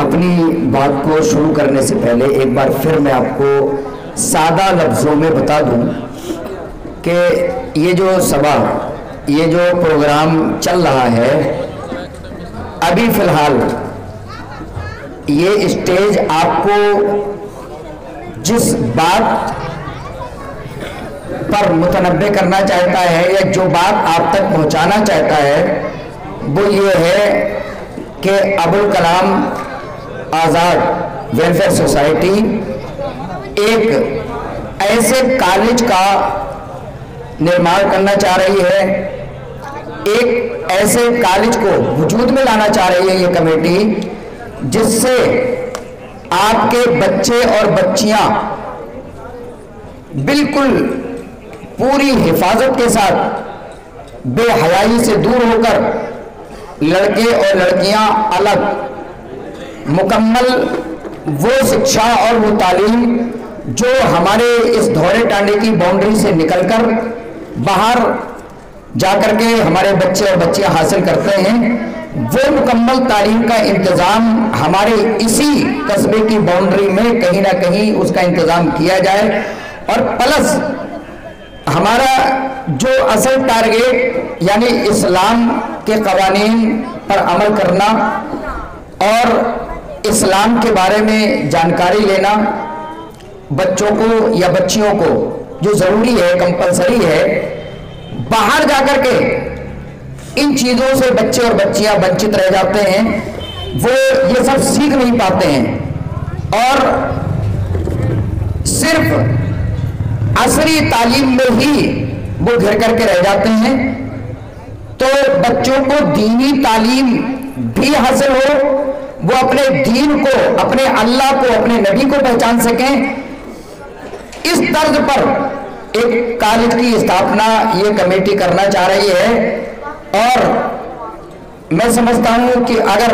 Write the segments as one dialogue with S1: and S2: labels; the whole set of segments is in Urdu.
S1: اپنی بات کو شروع کرنے سے پہلے ایک بار پھر میں آپ کو سادہ لفظوں میں بتا دوں کہ یہ جو سبھا، یہ جو پروگرام چل رہا ہے، ابھی فی الحال یہ اسٹیج آپ کو جس بات پر متنبع کرنا چاہتا ہے یا جو بات آپ تک پہنچانا چاہتا ہے وہ یہ ہے کہ ابوالکلام آزاد ویلفیئر سوسائٹی ایک ایسے کالج کا نرمان کرنا چاہ رہی ہے، ایک ایسے کالج کو وجود میں لانا چاہ رہی ہے یہ کمیٹی، جس سے آپ کے بچے اور بچیاں بالکل پوری حفاظت کے ساتھ بے حیائی سے دور ہو کر لڑکے اور لڑکیاں الگ مکمل وہ شکشا اور وہ تعلیم جو ہمارے اس دھوڑے ٹانڈے کی باؤنڈری سے نکل کر باہر جا کر کے ہمارے بچے اور بچیاں حاصل کرتے ہیں، وہ مکمل تعلیم کا انتظام ہمارے اسی قصبے کی باؤنڈری میں کہیں نہ کہیں اس کا انتظام کیا جائے، اور پلس ہمارا جو اصل ٹارگیٹ یعنی اسلام کے قوانین پر عمل کرنا اور اسلام کے بارے میں جانکاری لینا بچوں کو یا بچیوں کو جو ضروری ہے، کمپلسری ہے، باہر جا کر کے ان چیزوں سے بچے اور بچیاں ونچت رہ جاتے ہیں، وہ یہ سب سیکھ نہیں پاتے ہیں اور صرف عصری تعلیم میں ہی وہ گھر کر کے رہ جاتے ہیں۔ تو بچوں کو دینی تعلیم بھی حاصل ہو، وہ اپنے دین کو، اپنے اللہ کو، اپنے نبی کو پہچان سکیں، اس طرز پر ایک کالج کی استھاپنا یہ کمیٹی کرنا چاہ رہی ہے۔ اور میں سمجھتا ہوں کہ اگر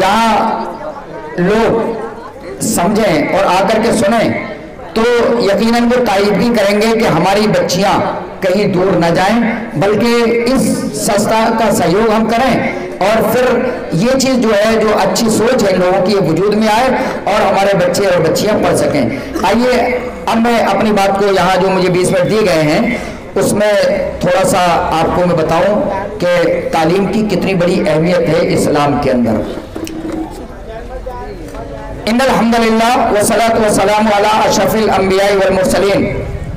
S1: یہاں لوگ سمجھیں اور آ کر کے سنیں تو یقیناً وہ تائید بھی کریں گے کہ ہماری بچیاں کہیں دور نہ جائیں، بلکہ اس سستا کا سہیوگ ہم کریں اور پھر یہ چیز جو ہے، جو اچھی سوچ ہے لوگوں کی، وجود میں آئے اور ہمارے بچے اور بچیاں پڑھ سکیں۔ آئیے اب میں اپنی بات کو یہاں جو مجھے 20 منٹ دیے گئے ہیں اس میں تھوڑا سا آپ کو میں بتاؤں کہ تعلیم کی کتنی بڑی اہمیت ہے اسلام کے اندر۔ ان الحمدللہ والصلاة والسلام علی اشرف الانبیاء والمرسلین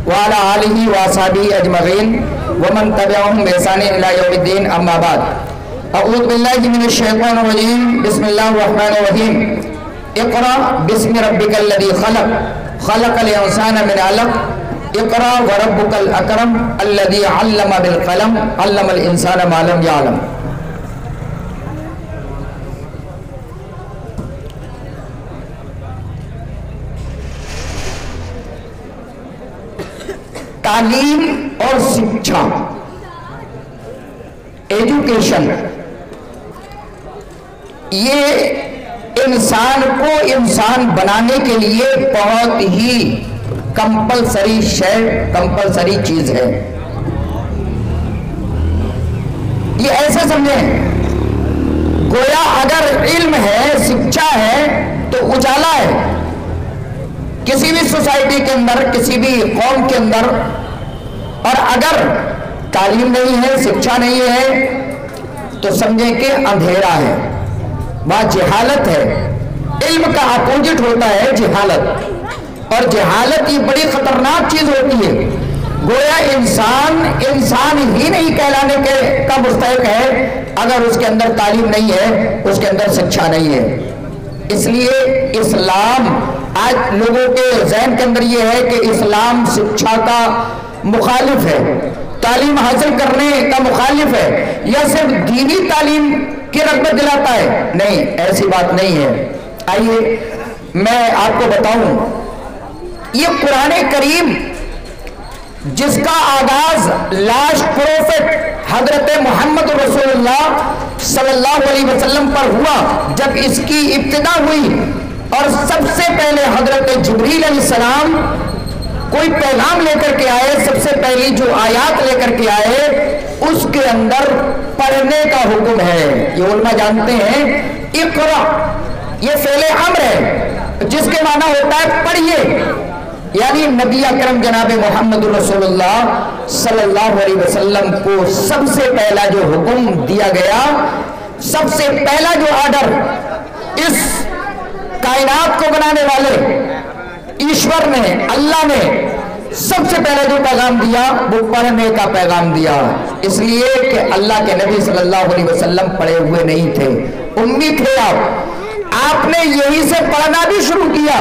S1: وعلی آلہ واصحابہ اجمعین ومن تبعہم بإحسان الی یوم الدین، اما بعد۔ اعوذ باللہ من الشیطان الرجیم، بسم اللہ الرحمن الرحیم۔ اقرأ باسم ربک الذی خلق، خلق الانسان من علق، اقرأ وربک الاکرم الذی علم بالقلم، علم الانسان ما لم یعلم۔ تعلیم اور شکشا، ایجوکیشن، یہ انسان کو انسان بنانے کے لیے بہت ہی کمپلسری کمپلسری چیز ہے۔ یہ ایسا سمجھیں گویا اگر علم ہے، شکشا ہے تو اجالا ہے۔ کسی بھی سوسائٹی کے اندر، کسی بھی قوم کے اندر، اور اگر تعلیم نہیں ہے، شکشا نہیں ہے تو سمجھیں کہ اندھیرا ہے، وہاں جہالت ہے۔ علم کا اپوزٹ ہوتا ہے جہالت، اور جہالت یہ بڑی خطرناک چیز ہوتی ہے۔ گویا انسان ہی نہیں کہلانے کا مستحق ہے اگر اس کے اندر تعلیم نہیں ہے، اس کے اندر شکشا نہیں ہے۔ اس لیے اسلام آج لوگوں کے ذہن کے اندر یہ ہے کہ اسلام شکشا کا مخالف ہے، تعلیم حاصل کرنے کا مخالف ہے، یا صرف دینی تعلیم کی رغبت دلاتا ہے۔ نہیں، ایسی بات نہیں ہے۔ آئیے میں آپ کو بتاؤں، یہ قرآن کریم جس کا آغاز لاسٹ پروفٹ حضرت محمد رسول اللہ صلی اللہ علیہ وسلم پر ہوا، جب اس کی ابتدا ہوئی اور سب سے پہلے حضرت جبریل علیہ السلام کوئی پیغام لے کر کے آئے، سب سے پہلی جو آیات لے کر کے آئے اس کے اندر پڑھنے کا حکم ہے۔ یہ علماء جانتے ہیں اقرا یہ فعل امر ہے جس کے معنی ہوتا ہے پڑھیے، یعنی نبی اکرم جناب محمد رسول اللہ صلی اللہ علیہ وسلم کو سب سے پہلا جو حکم دیا گیا، سب سے پہلا جو آرڈر اس کائنات کو بنانے والے ایشور نے، اللہ نے سب سے پہلے جو پیغام دیا وہ پڑھنے کا پیغام دیا، اس لیے کہ اللہ کے نبی صلی اللہ علیہ وسلم پڑھے ہوئے نہیں تھے، امی تھے آپ نے یہی سے پڑھنا بھی شروع کیا۔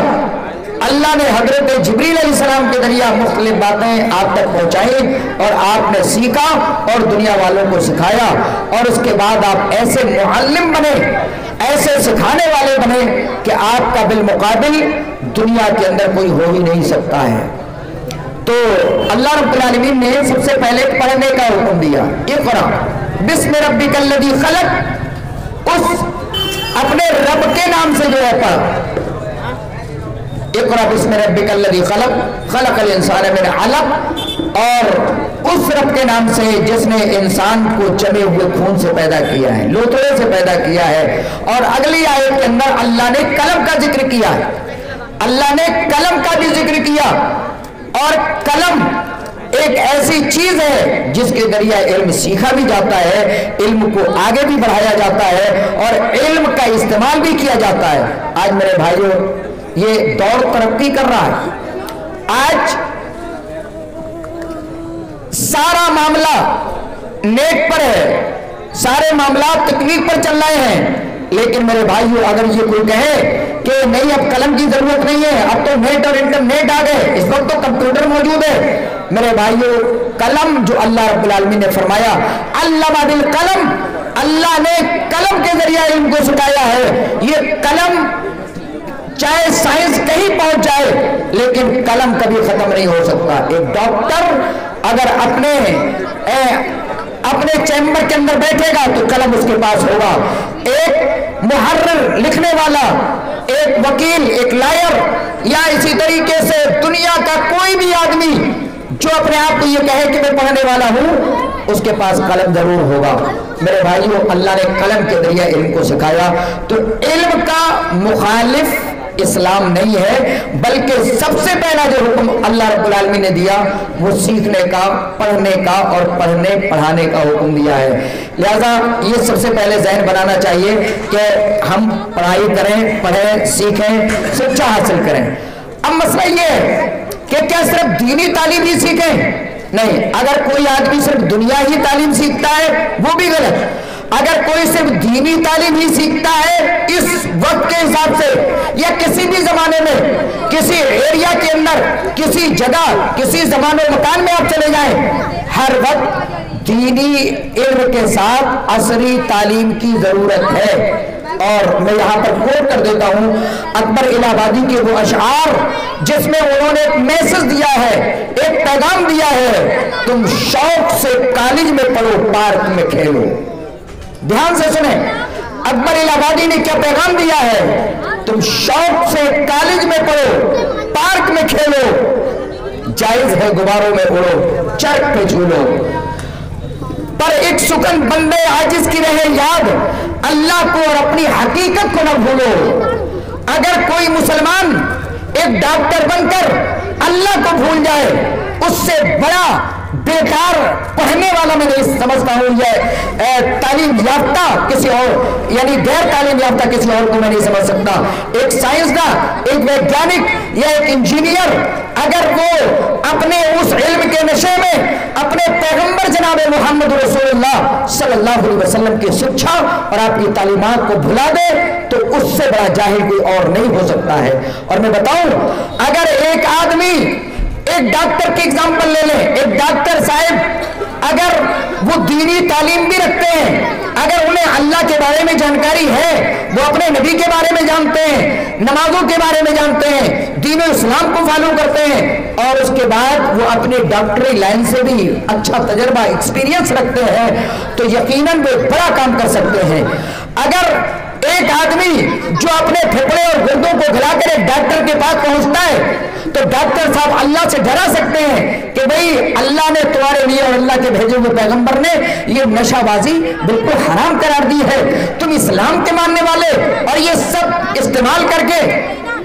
S1: اللہ نے حضرت جبریل علیہ السلام کے ذریعہ مختلف باتیں آپ تک پہنچائی اور آپ نے سیکھا اور دنیا والوں کو سکھایا، اور اس کے بعد آپ ایسے معلم بنے، ایسے سکھانے والے بنے کہ آپ کا بالمقابل دنیا کے اندر کوئی ہو ہی نہیں سکتا ہے۔ تو اللہ رب العالمین نے سب سے پہلے پڑھنے کا حکم دیا، اقرا بسم ربک الذی خلق، اس اپنے رب کے نام سے جو ہے پڑھ، اقرا بسم ربک الذی خلق خلق الانسان من علق، اور اس رب کے نام سے جس نے انسان کو جمے ہوئے خون سے پیدا کیا ہے، لوتھڑے سے پیدا کیا ہے۔ اور اگلی آیت کے اندر اللہ نے قلم کا ذکر کیا ہے، اللہ نے قلم کا بھی ذکر کیا، اور قلم ایک ایسی چیز ہے جس کے ذریعے علم سیکھا بھی جاتا ہے، علم کو آگے بھی بڑھایا جاتا ہے، اور علم کا استعمال بھی کیا جاتا ہے۔ آج میرے بھائیوں یہ دور ترقی کر رہا ہے، آج سارا معاملہ نیٹ پر ہے، سارے معاملات تکنیک پر چل رہے ہیں، لیکن میرے بھائیوں اگر یہ کوئی کہے کہ نہیں اب قلم کی ضرورت نہیں ہے، اب تو نیٹ اور انٹرنیٹ آ گئے، اس وقت تو کمپیوٹر موجود ہے، میرے بھائیوں قلم جو اللہ رب العالمین نے فرمایا علم بالقلم، اللہ نے قلم کے ذریعے علم کو سکھایا ہے۔ یہ قلم چاہے سائنس کہیں پہنچ جائے لیکن قلم کبھی ختم نہیں ہو سکتا۔ ایک ڈاکٹر اگر اپنے چیمبر کے اندر بیٹھے گا تو قلم اس کے پاس ہوگا، ایک محرر لکھنے والا، ایک وکیل، ایک لائر، یا اسی طریقے سے دنیا کا کوئی بھی آدمی جو اپنے آپ کو یہ کہے کہ میں پڑھنے والا ہوں، اس کے پاس قلم ضرور ہوگا۔ میرے بھائیوں اللہ نے قلم کے ذریعے علم کو سکھایا، تو علم کا مخالف اسلام نہیں ہے، بلکہ سب سے پہلا جو حکم اللہ رب العالمین نے دیا وہ سیکھنے کا، پڑھنے کا اور پڑھنے پڑھانے کا حکم دیا ہے۔ لہذا یہ سب سے پہلے ذہن بنانا چاہیے کہ ہم پڑھائی کریں، پڑھیں، سیکھیں، سچا حاصل کریں۔ اب مسئلہ یہ ہے کہ کیا صرف دینی تعلیم ہی سیکھیں؟ نہیں، اگر کوئی آدمی صرف دنیا ہی تعلیم سیکھتا ہے وہ بھی غلط۔ اگر کوئی صرف دینی تعلیم ہی سیکھتا ہے اس وقت کے حساب سے یا کسی بھی زمانے میں، کسی ایریا کے اندر، کسی جگہ، کسی زمان و مکان میں آپ چلے جائیں، ہر وقت دینی علم کے ساتھ عصری تعلیم کی ضرورت ہے۔ اور میں یہاں پر کوٹ کر دیتا ہوں اکبر الہ آبادی کے وہ اشعار جس میں انہوں نے ایک میسج دیا ہے، ایک پیغام دیا ہے، تم شوق سے کالج میں پڑھو، پارک میں کھیلو۔ دھیان سے سنیں، اکبر الہ آبادی نے کیا پیغام دیا ہے؟ تم شوق سے کالج میں پڑھو، پارک میں کھیلو، جائز ہے غباروں میں اڑو، چرخ پہ جھولو، پر ایک سکن بندے عاجز کی رہے یاد، اللہ کو اور اپنی حقیقت کو نہ بھولو۔ اگر کوئی مسلمان ایک ڈاکٹر بن کر اللہ کو بھول جائے، اس سے بڑا بیکار پڑھنے والا میں نہیں سمجھتا ہوں یہ تعلیم یافتہ کسی اور، یعنی غیر تعلیم یافتہ کسی اور کو میں نہیں سمجھ سکتا۔ ایک سائنسداں، ایک ویگیانک یا ایک انجینئر اگر وہ اپنے اس علم کے نشے میں اپنے پیغمبر جناب محمد رسول اللہ صلی اللہ علیہ وسلم کی شکشا اور آپ کی تعلیمات کو بھلا دے تو اس سے بڑا جاہل کوئی اور نہیں ہو سکتا ہے۔ اور میں بتاؤں، اگر ایک آدمی، ایک ڈاکٹر کی اگزامپل لے لیں، ایک ڈاکٹر صاحب اگر وہ دینی تعلیم بھی رکھتے ہیں، اگر انہیں اللہ کے بارے میں جانکاری ہے، وہ اپنے نبی کے بارے میں جانتے ہیں، نمازوں کے بارے میں جانتے ہیں، دین و اسلام کو فالو کرتے ہیں، اور اس کے بعد وہ اپنے ڈاکٹری لائن سے بھی اچھا تجربہ، ایکسپیرینس رکھتے ہیں، تو یقیناً وہ بڑا کام کر سکتے ہیں۔ اگر ایک آدمی جو اپنے پھیپھڑے اور گردوں کو گلا کر ایک ڈاکٹر کے پاس پہنچتا ہے تو ڈاکٹر صاحب اللہ سے ڈرا سکتے ہیں کہ بھئی اللہ نے تمہارے لیے اور اللہ کے بھیجے ہوئے پیغمبر نے یہ نشہ بازی بالکل حرام قرار دی ہے، تم اسلام کے ماننے والے اور یہ سب استعمال کر کے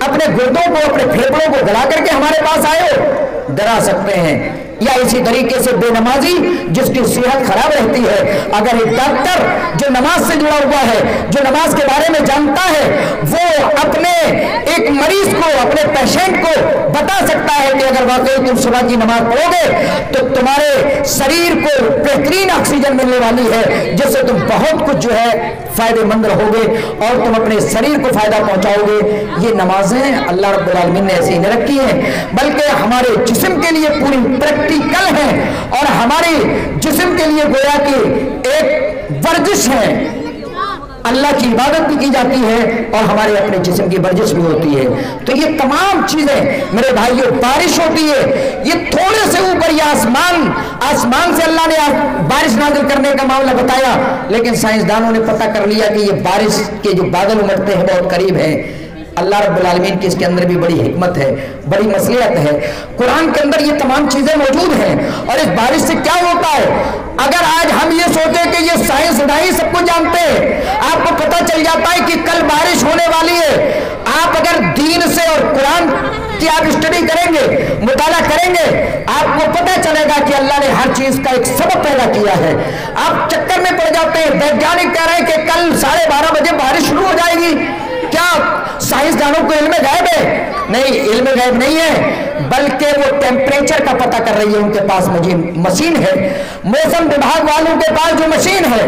S1: اپنے گردوں کو اپنے پھیپھڑوں کو گلا کر کے ہمارے پاس آئے ہو، ڈرا سکتے ہیں۔ یا اسی طریقے سے بے نمازی جس کی صحت خراب رہتی ہے، اگر ایک ڈاکٹر جو نماز سے جڑا ہوا ہے، جو نماز کے بارے میں جانتا ہے، وہ اپنے ایک مریض کو، اپنے پیشنٹ کو بتا سکتا ہے کہ اگر واقعی تم صبح کی نماز پڑھو گے تو تمہارے شریر کو بہترین آکسیجن ملنے والی ہے، جس سے تم بہت کچھ جو ہے فائدے مند رہو گے اور تم اپنے شریر کو فائدہ پہنچاؤ گے۔ یہ نمازیں اللہ رب العالمین نے ایسی نہیں رکھی ہیں، بلکہ ہمارے جسم کے لیے پوری پریکٹیکل ہے اور ہمارے جسم کے لیے گویا کہ ایک ورزش ہے، اللہ کی عبادت بھی کی جاتی ہے اور ہمارے اپنے جسم کی ورزش بھی ہوتی ہے۔ تو یہ تمام چیزیں میرے بھائیوں، بارش ہوتی ہے، یہ تھوڑے سے اوپر یہ آسمان سے اللہ نے بارش نازل کرنے کا معاملہ بتایا، لیکن سائنسدانوں نے پتہ کر لیا کہ یہ بارش کے جو بادل امٹتے ہیں بہت قریب ہیں۔ اللہ رب العالمین کی اس کے اندر بھی بڑی حکمت ہے، بڑی مصلحت ہے۔ قرآن کے اندر یہ تمام چیزیں موجود ہیں۔ اور اس بارش سے کیا ہوتا ہے؟ اگر آج ہم یہ سوچیں کہ یہ سائنسداں سب کو جانتے ہیں، آپ کو پتہ چل جاتا ہے کہ کل بارش ہونے والی ہے۔ آپ اگر دین سے اور قرآن کی آپ اسٹڈی کریں گے، مطالعہ کریں گے، آپ کو پتہ چلے گا کہ اللہ نے ہر چیز کا ایک سبب پیدا کیا ہے۔ آپ چکر میں پڑ جاتے ہیں، ویگیانک کہہ رہے ہیں کہ کل 12:30 بجے بارش شروع ہو جائے گی۔ کیا سائنسدانوں کو علم غیب ہے؟ نہیں، علم غیب نہیں ہے، بلکہ وہ ٹیمپریچر کا پتہ کر رہی ہے، ان کے پاس مشین ہے۔ موسم وبھاگ والوں کے پاس جو مشین ہے،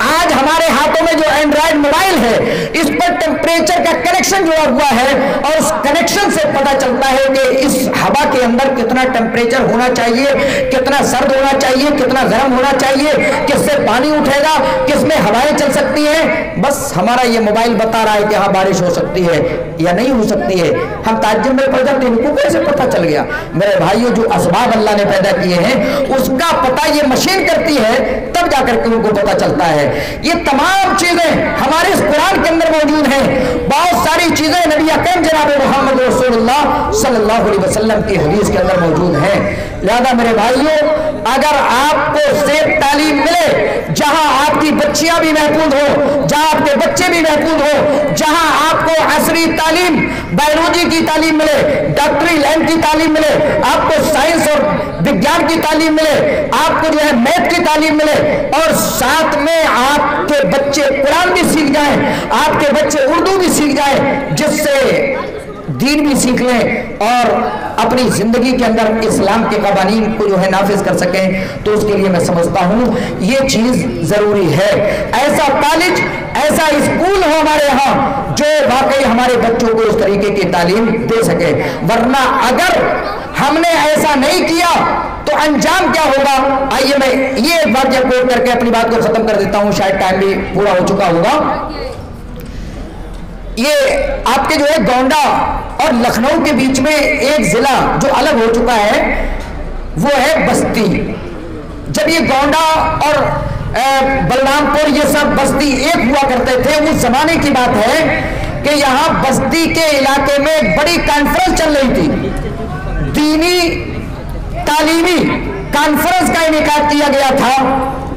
S1: آج ہمارے ہاتھوں میں جو اینڈرائڈ موبائل ہے، اس پر ٹیمپریچر کا کنیکشن جڑا ہوا ہے اور اس کنیکشن سے پتہ چلتا ہے کہ اس ہوا کے اندر کتنا ٹیمپریچر ہونا چاہیے، کتنا سرد ہونا چاہیے، کتنا گرم ہونا چاہیے، کس سے پانی اٹھے گا، کس میں ہوائیں چل سکتی ہیں۔ بس ہمارا یہ موبائل بتا رہا ہے کہ ہاں بارش ہو سکتی ہے یا نہیں ہو سکتی ہے۔ ہم تعجب میں پڑ جاتے ہیں، ان کو کیسے پتہ چل گیا؟ میرے بھائیوں، جو اسباب اللہ نے پیدا کیے ہیں اس کا پتہ یہ مشین کرتی ہے، تب جا کر کے ان کو پتہ چلتا ہے۔ یہ تمام چیزیں ہمارے اس قرآن کے اندر موجود ہیں۔ بہت ساری چیزیں نبی اکرم جناب محمد رسول اللہ صلی اللہ علیہ وسلم کی حدیث کے اندر موجود ہیں۔ لہذا میرے بھائیوں، اگر آپ کو زیب تعلیم ملے، جہاں آپ کی بچیاں بھی محفوظ ہو، جہاں آپ کے بچے بھی محفوظ ہو، جہاں آپ کو عصری تعلیم، بایولوجی کی تعلیم ملے، ڈاکٹری لائن کی تعلیم ملے، آپ کو سائنس اور وگیان کی تعلیم ملے، آپ کو جو ہے میتھ کی تعلیم ملے، اور ساتھ میں آپ کے بچے قرآن بھی سیکھ جائیں، آپ کے بچے اردو بھی سیکھ جائیں، جس سے دین بھی سیکھ لیں اور اپنی زندگی کے اندر اسلام کے قوانین کو جو ہے نافذ کر سکیں، تو اس کے لیے میں سمجھتا ہوں یہ چیز ضروری ہے۔ ایسا کالج، ایسا اسکول ہو ہمارے ہاں جو واقعی ہمارے بچوں کو اس طریقے کی تعلیم دے سکے، ورنہ اگر ہم نے ایسا نہیں کیا تو انجام کیا ہوگا؟ آئیے میں یہ ایک بات جب کوٹ کر کے اپنی بات کو ختم کر دیتا ہوں، شاید ٹائم بھی پورا ہو چکا ہوگا۔ یہ آپ کے جو ہے گونڈا اور لکھنؤ کے بیچ میں ایک ضلع جو الگ ہو چکا ہے وہ ہے بستی۔ جب یہ گونڈا اور بلرام پور یہ سب بستی ایک ہوا کرتے تھے، اس زمانے کی بات ہے کہ یہاں بستی کے علاقے میں ایک بڑی کانفرنس چل رہی تھی، دینی تعلیمی کانفرنس کا انعقاد کیا گیا تھا۔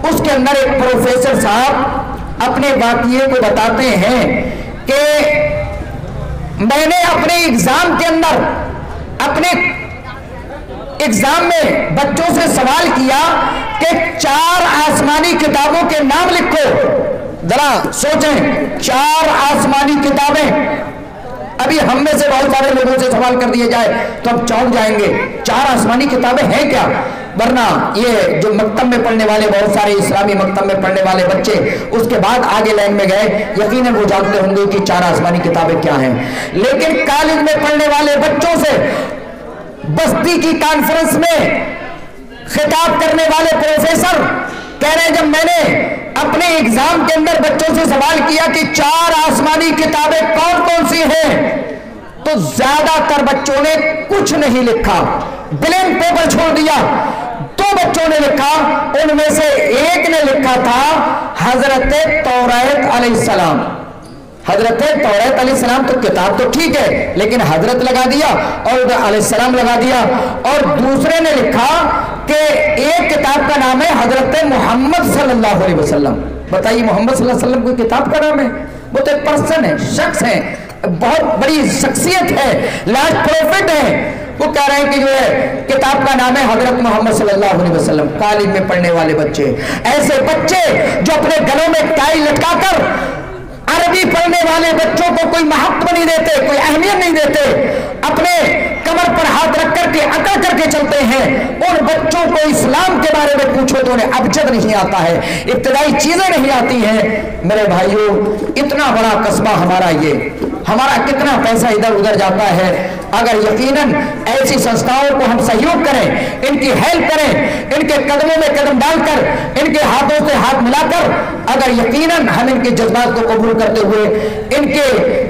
S1: اس کے اندر ایک پروفیسر صاحب اپنے واقعے کو بتاتے ہیں کہ میں نے اپنے ایگزام کے اندر، اپنے ایگزام میں بچوں سے سوال کیا کہ 4 آسمانی کتابوں کے نام لکھو۔ ذرا سوچیں، 4 آسمانی کتابیں، ابھی ہم میں سے بہت سارے لوگوں سے سوال کر دیے جائے تو ہم چونک جائیں گے، 4 آسمانی کتابیں ہیں کیا؟ ورنہ یہ جو مکتب میں پڑھنے والے بہت سارے اسلامی مکتب میں پڑھنے والے بچے اس کے بعد آگے لائن میں گئے، یقیناً وہ جانتے ہوں گے کہ 4 آسمانی کتابیں کیا ہیں۔ لیکن کالج میں پڑھنے والے بچوں سے بستی کی کانفرنس میں خطاب کرنے والے پروفیسر کہہ رہے ہیں، جب میں نے اپنے ایگزام کے اندر بچوں سے سوال کیا کہ 4 آسمانی کتابیں کون کون سی ہیں، تو زیادہ تر بچوں نے کچھ نہیں لکھا، بلینک پیپر چھوڑ دیا۔ 2 بچوں نے لکھا، ان میں سے ایک نے لکھا تھا حضرت توریت علیہ السلام۔ حضرت تورات علیہ السلام تو کتاب تو ٹھیک ہے، لیکن حضرت لگا دیا اور علیہ السلام لگا دیا، اور دوسرے نے لکھا کہ ایک کتاب کا نام ہے حضرت محمد صلی اللہ علیہ وسلم۔ بتائیے محمد صلی اللہ علیہ وسلم کوئی کتاب کا نام ہے؟ وہ تو ایک پرسن ہے، شخص ہے، بہت بڑی شخصیت ہے، لاسٹ پروفٹ ہے۔ وہ کہہ رہے ہیں کہ جو ہے کتاب کا نام ہے حضرت محمد صلی اللہ علیہ وسلم۔ کالج میں پڑھنے والے بچے، ایسے بچے جو اپنے گلوں میں ٹائی لٹکا کر عربی پڑھنے والے بچوں کو کوئی محبت نہیں دیتے، کوئی اہمیت نہیں دیتے، اپنے کمر پر ہاتھ رکھ کر کے اکڑ کر کے چلتے ہیں، ان بچوں کو اسلام کے بارے میں پوچھو تو انہیں ابجد نہیں آتا ہے، ابتدائی چیزیں نہیں آتی ہیں۔ میرے بھائیوں، اتنا بڑا قصبہ ہمارا، یہ ہمارا کتنا پیسہ ادھر ادھر جاتا ہے۔ اگر یقیناً ایسی سنستھاؤں کو ہم سہیوگ کریں، ان کی ہیلپ کریں، ان کے قدموں میں قدم ڈال کر، ان کے ہاتھوں سے ہاتھ ملا کر، اگر یقیناً ہم ان کے جذبات کو قبول کرتے ہوئے ان کے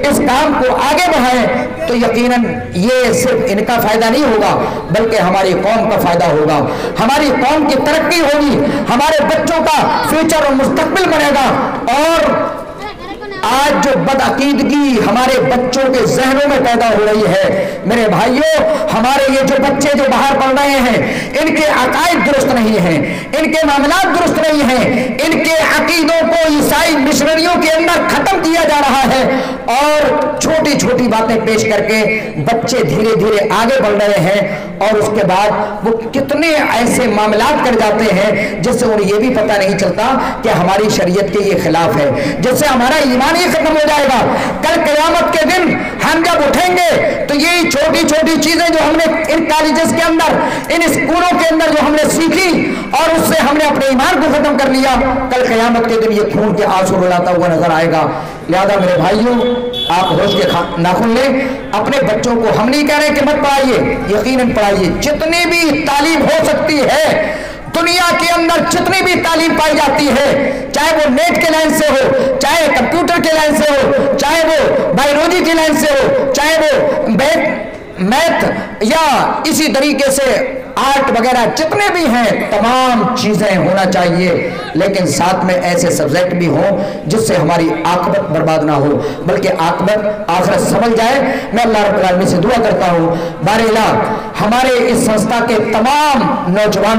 S1: اس کام کو آگے بڑھائیں، تو یقیناً یہ صرف ان کا فائدہ نہیں ہوگا بلکہ ہماری قوم کا فائدہ ہوگا، ہماری قوم کی ترقی ہوگی، ہمارے بچوں کا فیوچر اور مستقبل بنے گا۔ اور آج جو بدعقیدگی ہمارے بچوں کے ذہنوں میں پیدا ہو رہی ہے، میرے بھائیوں، ہمارے یہ جو بچے جو باہر پڑھ رہے ہیں، ان کے عقائد درست نہیں ہیں، ان کے معاملات درست نہیں ہیں، ان کے عقیدوں کو عیسائی مشنریوں کے اندر ختم کیا جا رہا ہے، اور چھوٹی چھوٹی باتیں پیش کر کے بچے دھیرے دھیرے آگے بڑھ رہے ہیں، اور اس کے بعد وہ کتنے ایسے معاملات کر جاتے ہیں جس سے انہیں یہ بھی پتہ نہیں چلتا کہ ہماری شریعت کے یہ خلاف ہے، جس سے ہمارا ایمان ہی ختم ہو جائے گا۔ کل قیامت کے دن ہم جب اٹھیں گے تو یہی چھوٹی چھوٹی چیزیں جو ہم نے ان کالجز کے اندر، ان اسکولوں کے اندر جو ہم نے سیکھی اور اس سے ہم نے اپنے ایمان کو ختم کر لیا، کل قیامت کے دن یہ خون کے آنسو رلاتا ہوا نظر آئے گا۔ لہذا میرے بھائیوں، آپ ہوش کے ناخن لیں، اپنے بچوں کو ہم نہیں کہہ رہے کہ مت پڑھائیے، یقیناً پڑھائیے، جتنی بھی تعلیم ہو سکتی ہے دنیا کے اندر، جتنی بھی تعلیم پائی جاتی ہے، چاہے وہ نیٹ کے لائن سے ہو، چاہے کمپیوٹر کے لائن سے ہو، چاہے وہ بایولوجی کی لائن سے ہو، چاہے وہ میتھ یا اسی طریقے سے آرٹ وغیرہ جتنے بھی ہیں، تمام چیزیں ہونا چاہیے، لیکن ساتھ میں ایسے سبجیکٹ بھی ہوں جس سے ہماری عاقبت برباد نہ ہو بلکہ عاقبت آخرت سمجھ جائے۔ میں اللہ رب العالمین سے دعا کرتا ہوں، بارے اللہ ہمارے اس سنستھا کے تمام نوجوانوں